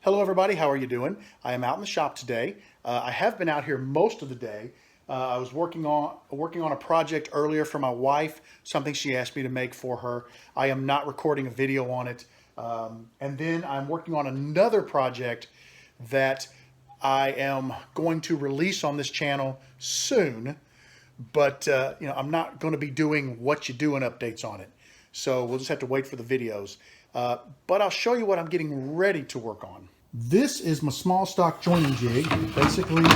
Hello everybody, how are you doing? I am out in the shop today. I have been out here most of the day. I was working on a project earlier for my wife, something she asked me to make for her. I am not recording a video on it. And then I'm working on another project that I am going to release on this channel soon. But I'm not going to be doing what you doing updates on it. So we'll just have to wait for the videos. But I'll show you what I'm getting ready to work on. This is my small stock joining jig. It basically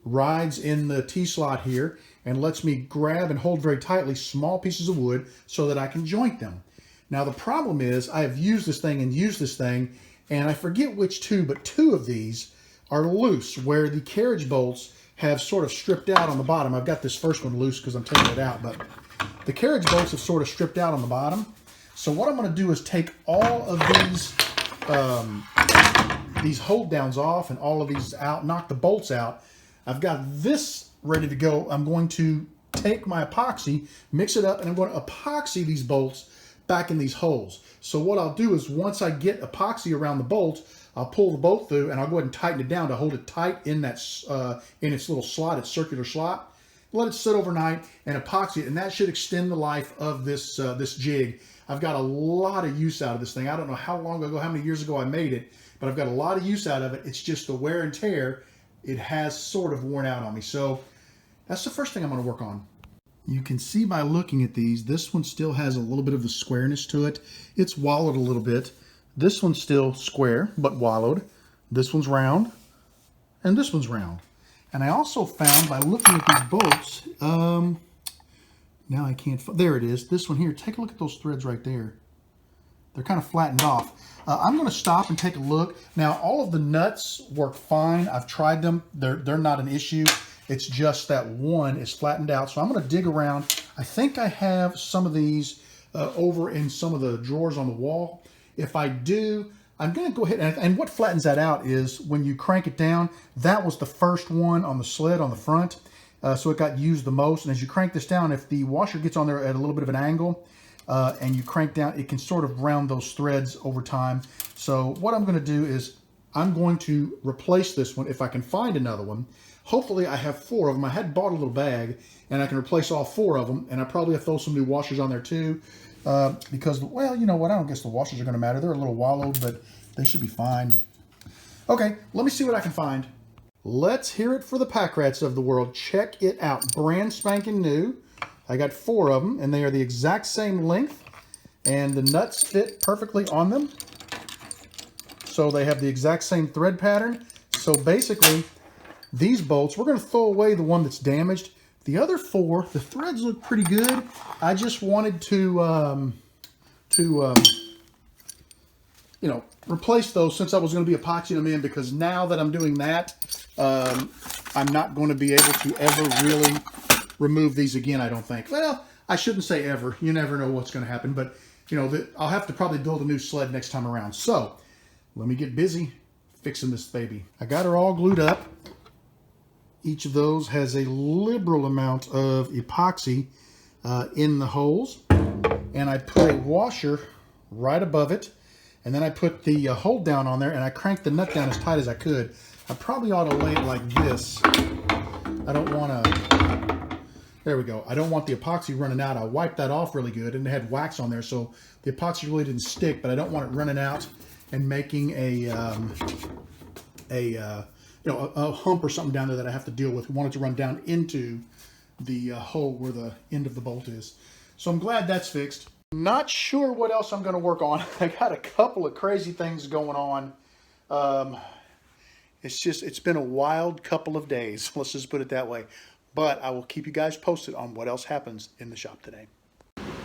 rides in the T-slot here and lets me grab and hold very tightly small pieces of wood so that I can joint them. Now the problem is I have used this thing and I forget which two, but two of these are loose where the carriage bolts have sort of stripped out on the bottom. I've got this first one loose because I'm taking it out, but the carriage bolts have sort of stripped out on the bottom. So what I'm going to do is take all of these hold downs off and all of these out, knock the bolts out. I've got this ready to go. I'm going to take my epoxy, mix it up, and I'm going to epoxy these bolts back in these holes. So what I'll do is once I get epoxy around the bolts, I'll pull the bolt through and I'll go ahead and tighten it down to hold it tight in that in its little slot, its circular slot. Let it sit overnight and epoxy it, and that should extend the life of this this jig. I've got a lot of use out of this thing. I don't know how long ago, how many years ago I made it, but I've got a lot of use out of it. It's just the wear and tear. It has sort of worn out on me. So that's the first thing I'm going to work on. You can see by looking at these, this one still has a little bit of the squareness to it. It's wallowed a little bit. This one's still square, but wallowed. This one's round, and this one's round. And I also found by looking at these bolts, now I can't, there it is. This one here, take a look at those threads right there. They're kind of flattened off. I'm going to stop and take a look. Now, all of the nuts work fine. I've tried them. They're not an issue. It's just that one is flattened out. So I'm going to dig around. I think I have some of these over in some of the drawers on the wall. If I do, I'm going to go ahead and what flattens that out is when you crank it down, that was the first one on the sled on the front. So it got used the most. And as you crank this down, if the washer gets on there at a little bit of an angle and you crank down, it can sort of round those threads over time. So what I'm going to do is I'm going to replace this one if I can find another one. Hopefully I have 4 of them. I had bought a little bag and I can replace all 4 of them. And I probably have to throw some new washers on there too. Because, well, you know what? I don't guess the washers are going to matter. They're a little wallowed, but they should be fine. Okay, let me see what I can find. Let's hear it for the pack rats of the world. Check it out. Brand spanking new. I got 4 of them, and they are the exact same length, and the nuts fit perfectly on them. So they have the exact same thread pattern. So basically, these bolts, we're going to throw away the one that's damaged. The other 4, the threads look pretty good. I just wanted to replace those since I was going to be epoxying them in, because now that I'm doing that, I'm not going to be able to ever really remove these again, I don't think. Well, I shouldn't say ever. You never know what's going to happen, but I'll have to probably build a new sled next time around. So let me get busy fixing this baby. I got her all glued up. Each of those has a liberal amount of epoxy in the holes. And I put a washer right above it. And then I put the hold down on there and I cranked the nut down as tight as I could. I probably ought to lay it like this. I don't want to, there we go. I don't want the epoxy running out. I wiped that off really good and it had wax on there. So the epoxy really didn't stick, but I don't want it running out and making a hump or something down there that I have to deal with. We want it to run down into the hole where the end of the bolt is. So I'm glad that's fixed. Not sure what else I'm going to work on. I got a couple of crazy things going on. It's been a wild couple of days. Let's just put it that way. But I will keep you guys posted on what else happens in the shop today.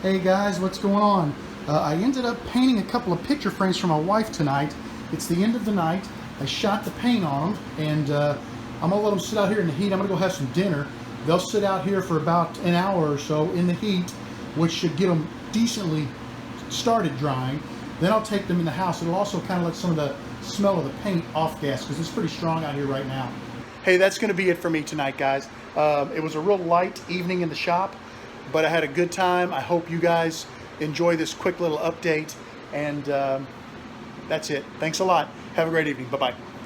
Hey guys, what's going on? I ended up painting a couple of picture frames for my wife tonight. It's the end of the night. I shot the paint on them, and I'm going to let them sit out here in the heat. I'm going to go have some dinner. They'll sit out here for about an hour or so in the heat, which should get them decently started drying. Then I'll take them in the house. It'll also kind of let some of the smell of the paint off gas because it's pretty strong out here right now. Hey, that's going to be it for me tonight, guys. It was a real light evening in the shop, but I had a good time. I hope you guys enjoy this quick little update, and that's it. Thanks a lot. Have a great evening. Bye-bye.